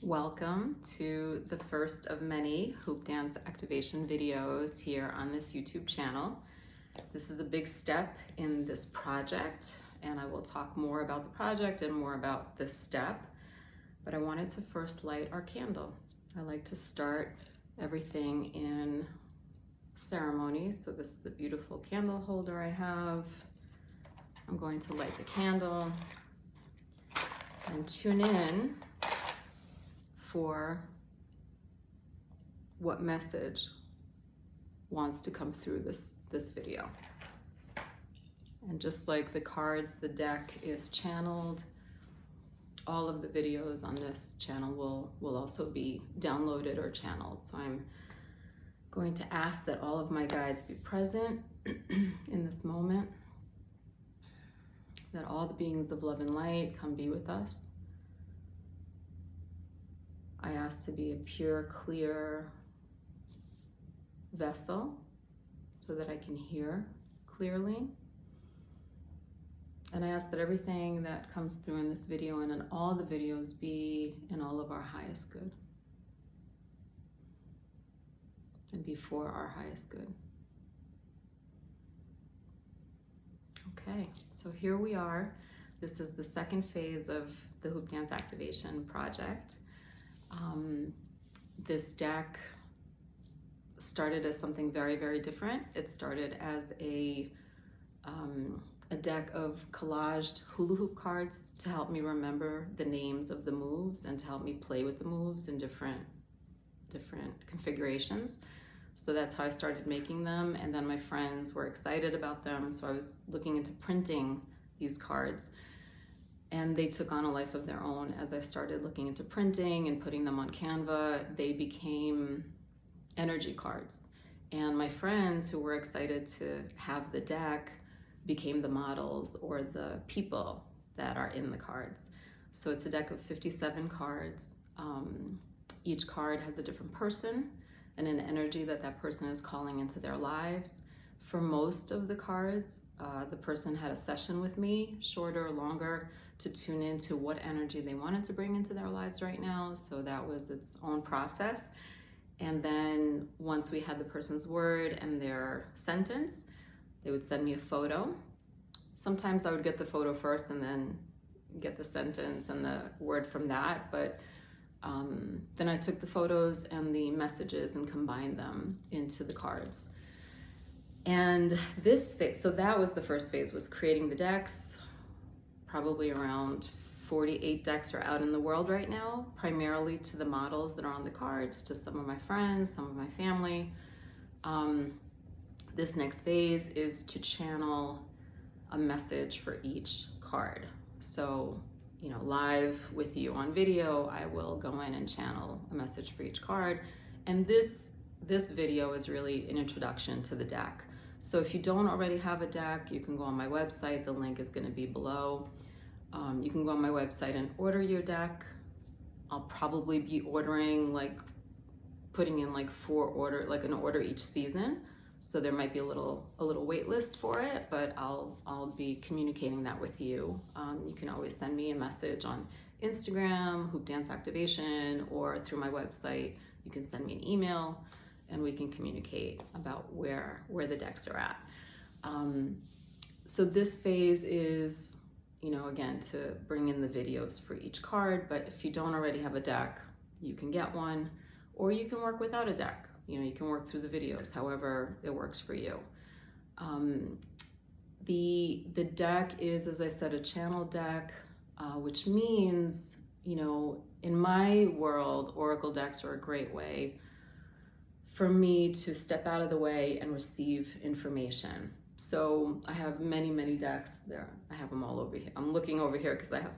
Welcome to the first of many hoop dance activation videos here on this YouTube channel. This is a big step in this project, and I will talk more about the project and more about this step, but I wanted to first light our candle. I like to start everything in ceremony, so this is a beautiful candle holder I have. I'm going to light the candle and tune in for what message wants to come through this video. And just like the cards, the deck is channeled. All of the videos on this channel will also be downloaded or channeled. So I'm going to ask that all of my guides be present in this moment, that all the beings of love and light come be with us. I ask to be a pure, clear vessel so that I can hear clearly. And I ask that everything that comes through in this video and in all the videos be in all of our highest good and be for our highest good. Okay, so here we are. This is the second phase of the Hoop Dance Activation project. This deck started as something very, very different. It started as a deck of collaged hula hoop cards to help me remember the names of the moves and to help me play with the moves in different configurations. So that's how I started making them, and then my friends were excited about them, so I was looking into printing these cards. And they took on a life of their own. As I started looking into printing and putting them on Canva, they became energy cards. And my friends who were excited to have the deck became the models or the people that are in the cards. So it's a deck of 57 cards. Each card has a different person and an energy that that person is calling into their lives. For most of the cards, the person had a session with me, shorter or longer, to tune into what energy they wanted to bring into their lives right now. So that was its own process. And then once we had the person's word and their sentence, they would send me a photo. Sometimes I would get the photo first and then get the sentence and the word from that. But then I took the photos and the messages and combined them into the cards. And this phase, so that was the first phase, was creating the decks. Probably around 48 decks are out in the world right now, primarily to the models that are on the cards, to some of my friends, some of my family. This next phase is to channel a message for each card. So, you know, live with you on video, I will go in and channel a message for each card. And this video is really an introduction to the deck. So if you don't already have a deck, you can go on my website. The link is going to be below. You can go on my website and order your deck. I'll probably be ordering, putting in an order each season. So there might be a little wait list for it, but I'll be communicating that with you. You can always send me a message on Instagram, Hoop Dance Activation, or through my website. You can send me an email, and we can communicate about where the decks are at. So this phase is, you know, again, to bring in the videos for each card, but if you don't already have a deck, you can get one, or you can work without a deck. You know, you can work through the videos, however it works for you. The deck is, as I said, a channel deck, which means, you know, in my world, oracle decks are a great way for me to step out of the way and receive information. So I have many, many decks there. I have them all over here. I'm looking over here because I have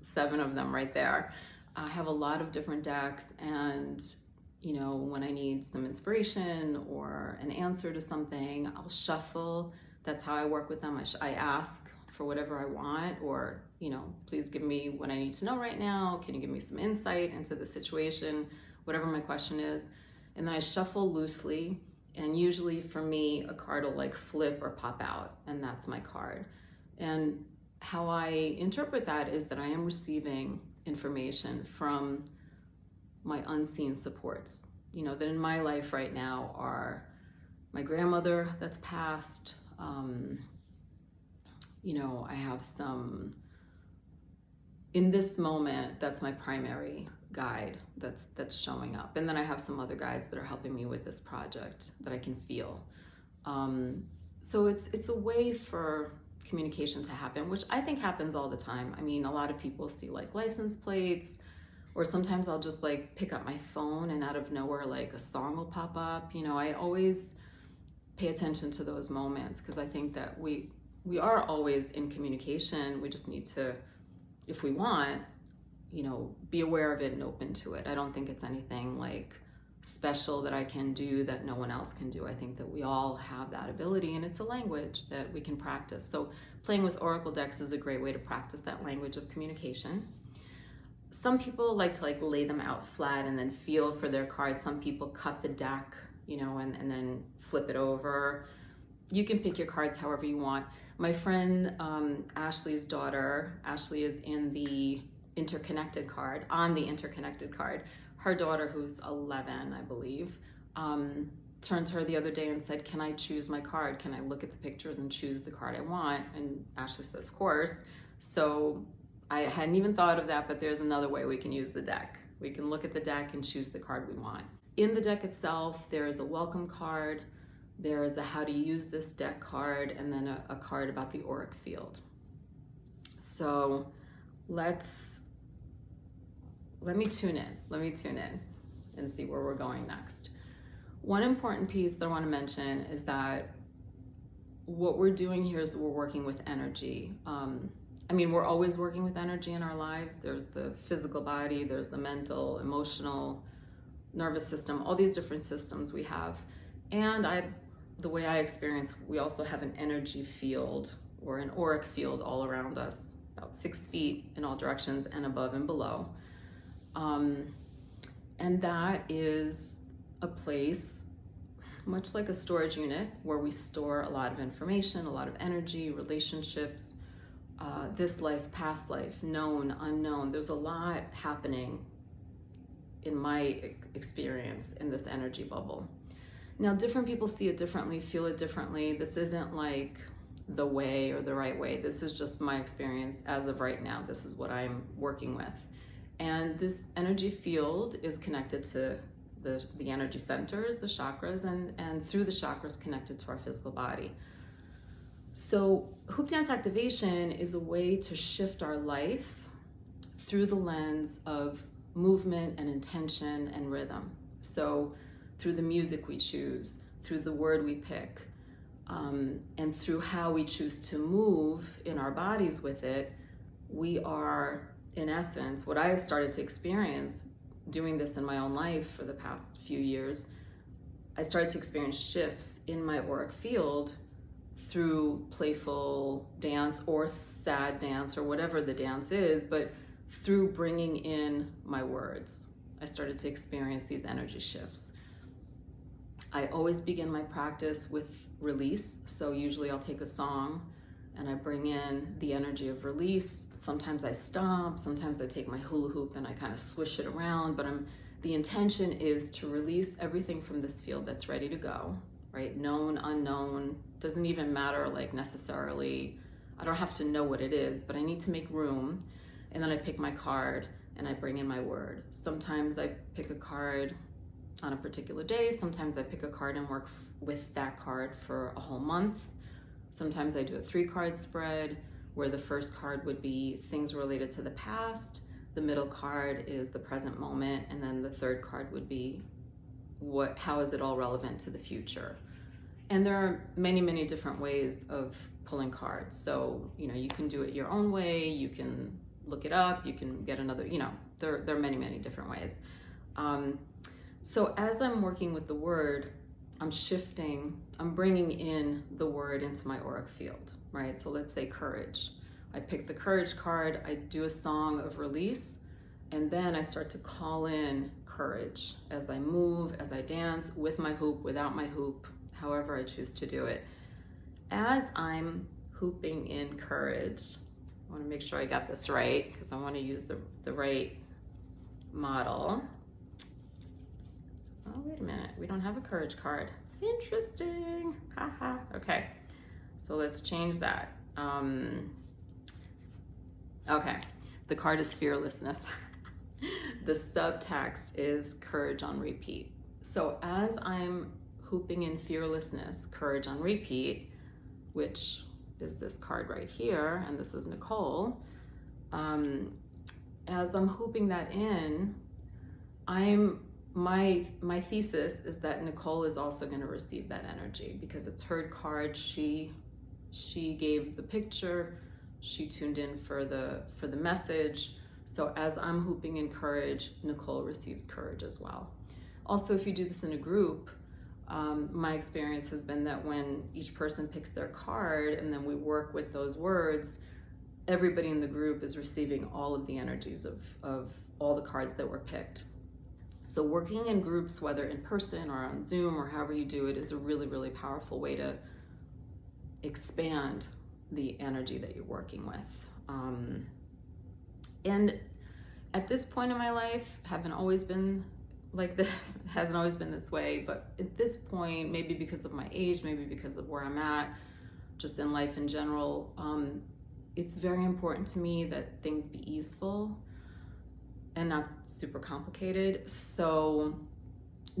7 of them right there. I have a lot of different decks, and you know, when I need some inspiration or an answer to something, I'll shuffle. That's how I work with them. I ask for whatever I want, or, you know, please give me what I need to know right now. Can you give me some insight into the situation, whatever my question is. And then I shuffle loosely, and usually for me, a card will flip or pop out, and that's my card. And how I interpret that is that I am receiving information from my unseen supports, that in my life right now are my grandmother that's passed. I have some, in this moment, that's my primary guide that's showing up. And then I have some other guides that are helping me with this project that I can feel. So it's a way for communication to happen, which I think happens all the time. I mean, a lot of people see like license plates, or sometimes I'll just like pick up my phone and out of nowhere, like a song will pop up. I always pay attention to those moments because I think that we are always in communication. We just need to, if we want, be aware of it and open to it. I don't think it's anything like special that I can do that no one else can do. I think that we all have that ability, and it's a language that we can practice. So playing with oracle decks is a great way to practice that language of communication. Some people like to lay them out flat and then feel for their cards. Some people cut the deck, and then flip it over. You can pick your cards however you want. My friend Ashley's daughter, Ashley is in the interconnected card, on the interconnected card. Her daughter, who's 11, I believe, turned to her the other day and said, "Can I choose my card? Can I look at the pictures and choose the card I want?" And Ashley said, "Of course." So I hadn't even thought of that, but there's another way we can use the deck. We can look at the deck and choose the card we want. In the deck itself, there is a welcome card, there is a how to use this deck card, and then a card about the Auric Field. So let me tune in and see where we're going next. One important piece that I want to mention is that what we're doing here is we're working with energy. We're always working with energy in our lives. There's the physical body, there's the mental, emotional, nervous system, all these different systems we have. And the way I experience, we also have an energy field or an auric field all around us, about 6 feet in all directions and above and below. And that is a place, much like a storage unit, where we store a lot of information, a lot of energy, relationships, this life, past life, known, unknown. There's a lot happening in my experience in this energy bubble. Now, different people see it differently, feel it differently. This isn't like the way or the right way. This is just my experience as of right now. This is what I'm working with. And this energy field is connected to the energy centers, the chakras, and through the chakras connected to our physical body. So hoop dance activation is a way to shift our life through the lens of movement and intention and rhythm. So through the music we choose, through the word we pick, and through how we choose to move in our bodies with it, we are, in essence, what I started to experience doing this in my own life for the past few years, I started to experience shifts in my auric field through playful dance or sad dance or whatever the dance is, but through bringing in my words, I started to experience these energy shifts. I always begin my practice with release. So usually I'll take a song and I bring in the energy of release. Sometimes I stomp, sometimes I take my hula hoop and I kind of swish it around, but the intention is to release everything from this field that's ready to go, right? Known, unknown, doesn't even matter necessarily. I don't have to know what it is, but I need to make room. And then I pick my card and I bring in my word. Sometimes I pick a card on a particular day. Sometimes I pick a card and work with that card for a whole month. Sometimes I do a 3-card spread where the first card would be things related to the past, the middle card is the present moment, and then the third card would be how is it all relevant to the future. And there are many, many different ways of pulling cards. So, you can do it your own way, you can look it up, you can get another, there are many, many different ways. So as I'm working with the word, I'm bringing in the word into my auric field, right? So let's say courage. I pick the courage card, I do a song of release, and then I start to call in courage as I move, as I dance, with my hoop, without my hoop, however I choose to do it. As I'm hooping in courage, I want to make sure I got this right because I want to use the right model. Oh, wait a minute. We don't have a courage card. Interesting. Haha. Okay. So let's change that. Okay. The card is fearlessness. The subtext is courage on repeat. So as I'm hooping in fearlessness, courage on repeat, which is this card right here, and this is Nicole. As I'm hooping that in, my thesis is that Nicole is also going to receive that energy because it's her card. She gave the picture, she tuned in for the message. So as I'm hooping in courage, Nicole receives courage as well. Also, if you do this in a group, my experience has been that when each person picks their card and then we work with those words, everybody in the group is receiving all of the energies of all the cards that were picked. So working in groups, whether in person or on Zoom or however you do it, is a really, really powerful way to expand the energy that you're working with. And at this point in my life, haven't always been like this, hasn't always been this way, but at this point, maybe because of my age, maybe because of where I'm at, just in life in general, it's very important to me that things be easeful and not super complicated. So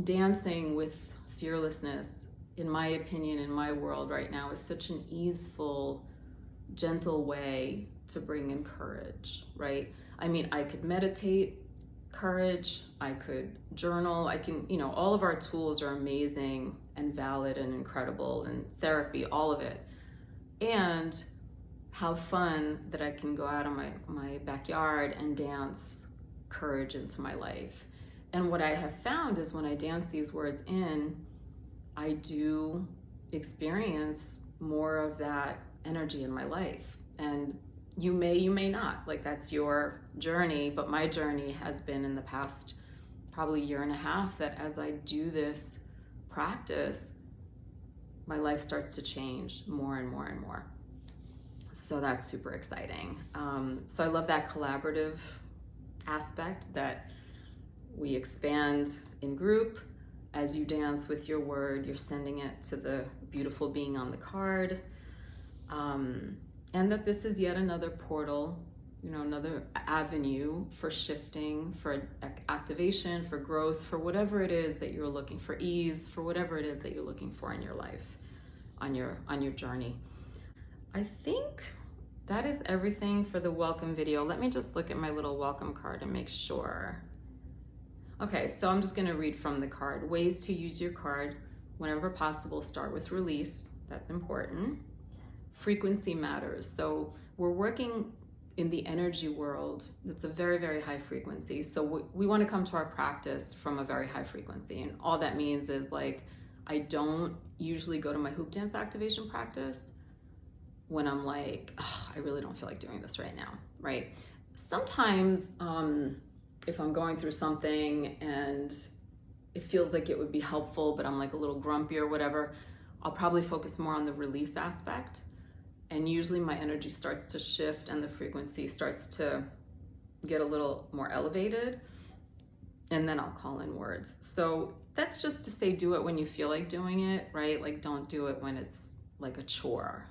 dancing with fearlessness, in my opinion, in my world right now, is such an easeful, gentle way to bring in courage, right? I mean, I could meditate courage, I could journal, I can, all of our tools are amazing and valid and incredible, and therapy, all of it. And how fun that I can go out on my backyard and dance courage into my life. And what I have found is when I dance these words in, I do experience more of that energy in my life. And you may not, like that's your journey, but my journey has been in the past probably year and a half that as I do this practice, my life starts to change more and more and more. So that's super exciting. So I love that collaborative aspect, that we expand in group. As you dance with your word, you're sending it to the beautiful being on the card. And that this is yet another portal, another avenue for shifting, for activation, for growth, for whatever it is that you're looking for, ease, for whatever it is that you're looking for in your life, on your journey. I think that is everything for the welcome video. Let me just look at my little welcome card and make sure. Okay, so I'm just gonna read from the card. Ways to use your card. Whenever possible, start with release. That's important. Frequency matters. So we're working in the energy world. It's a very, very high frequency. So we want to come to our practice from a very high frequency. And all that means is, like, I don't usually go to my hoop dance activation practice when I'm like, oh, I really don't feel like doing this right now, right? Sometimes if I'm going through something and it feels like it would be helpful, but I'm like a little grumpy or whatever, I'll probably focus more on the release aspect. And usually my energy starts to shift and the frequency starts to get a little more elevated. And then I'll call in words. So that's just to say, do it when you feel like doing it, right? Like, don't do it when it's like a chore.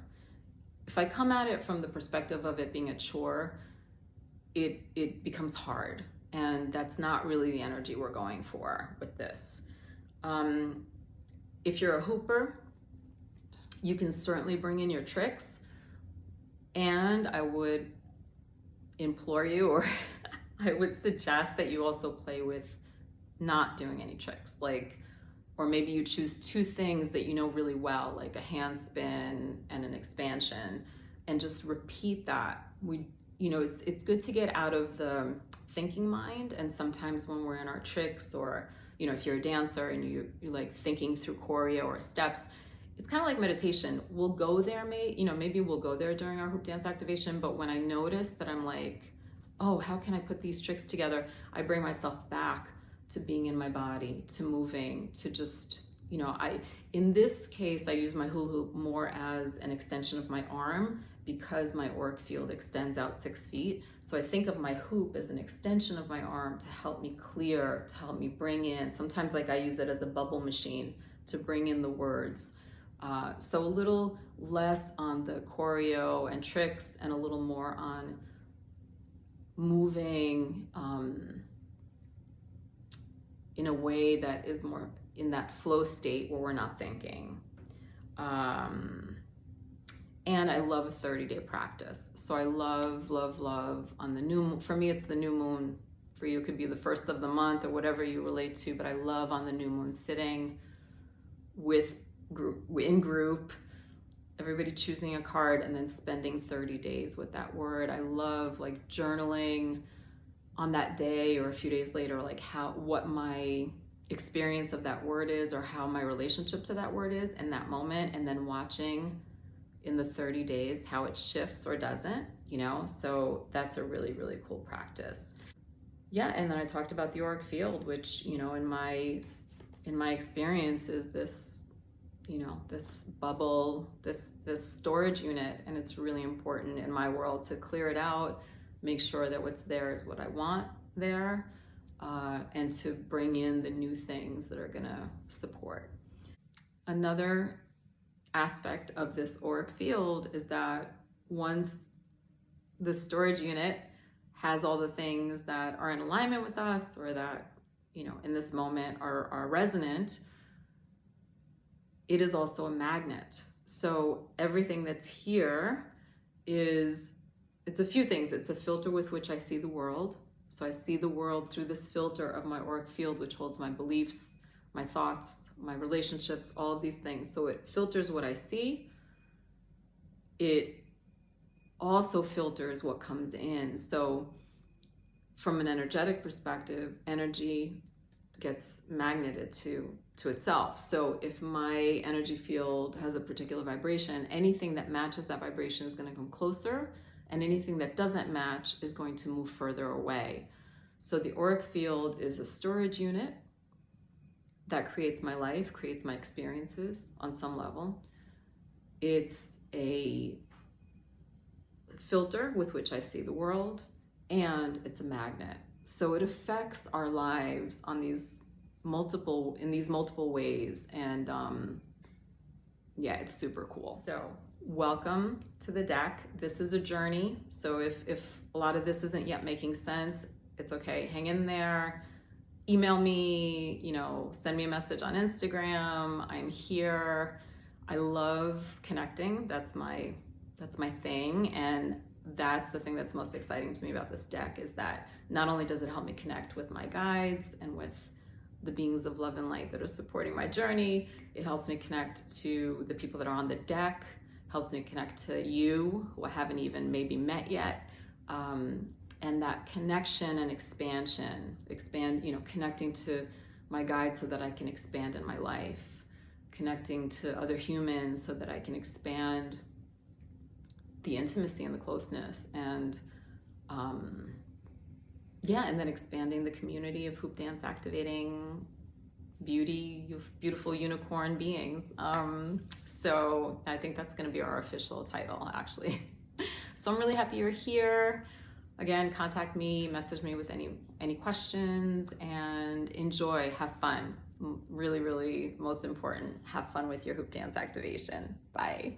If I come at it from the perspective of it being a chore, it becomes hard. And that's not really the energy we're going for with this. If you're a hooper, you can certainly bring in your tricks. And I would implore you, or I would suggest that you also play with not doing any tricks. Like, or maybe you choose two things that you know really well, like a handspin and an expansion, and just repeat that. It's good to get out of the thinking mind. And sometimes when we're in our tricks, or if you're a dancer and you're like thinking through choreo or steps, it's kind of like meditation. We'll go there, maybe we'll go there during our hoop dance activation, but when I notice that I'm like, oh, how can I put these tricks together? I bring myself back to being in my body, to moving, to just, in this case, I use my hula hoop more as an extension of my arm because my auric field extends out 6 feet. So I think of my hoop as an extension of my arm to help me clear, to help me bring in. Sometimes like I use it as a bubble machine to bring in the words. So a little less on the choreo and tricks and a little more on moving in a way that is more in that flow state where we're not thinking. And I love a 30-day practice. So I love on the new moon. For me, it's the new moon. For you, it could be the first of the month or whatever you relate to, but I love on the new moon sitting in group, everybody choosing a card and then spending 30 days with that word. I love like journaling on that day or a few days later, like what my experience of that word is or how my relationship to that word is in that moment, and then watching in the 30 days how it shifts or doesn't, so that's a really, really cool practice. Yeah, and then I talked about the auric field, which, in my experience is this, this bubble, this storage unit, and it's really important in my world to clear it out, make sure that what's there is what I want there, and to bring in the new things that are gonna support. Another aspect of this auric field is that once the storage unit has all the things that are in alignment with us or that, in this moment are resonant, it is also a magnet. So everything that's here it's a few things. It's a filter with which I see the world. So I see the world through this filter of my auric field, which holds my beliefs, my thoughts, my relationships, all of these things. So it filters what I see. It also filters what comes in. So from an energetic perspective, energy gets magneted to itself. So if my energy field has a particular vibration, anything that matches that vibration is going to come closer, and anything that doesn't match is going to move further away. So the auric field is a storage unit that creates my life, creates my experiences on some level. It's a filter with which I see the world, and it's a magnet. So it affects our lives in these multiple ways, and yeah, it's super cool. So welcome to the deck. This is a journey. So if a lot of this isn't yet making sense, it's okay. Hang in there. Email me, send me a message on Instagram. I'm here. I love connecting. That's my thing. And that's the thing that's most exciting to me about this deck, is that not only does it help me connect with my guides and with the beings of love and light that are supporting my journey, it helps me connect to the people that are on the deck, helps me connect to you who I haven't even maybe met yet. And that connection and connecting to my guides so that I can expand in my life, connecting to other humans so that I can expand the intimacy and the closeness, and and then expanding the community of hoop dance activating beautiful unicorn beings. So I think that's going to be our official title, actually. So I'm really happy you're here. Again, contact me, message me with any questions, and enjoy, have fun. Really, really most important, have fun with your hoop dance activation. Bye.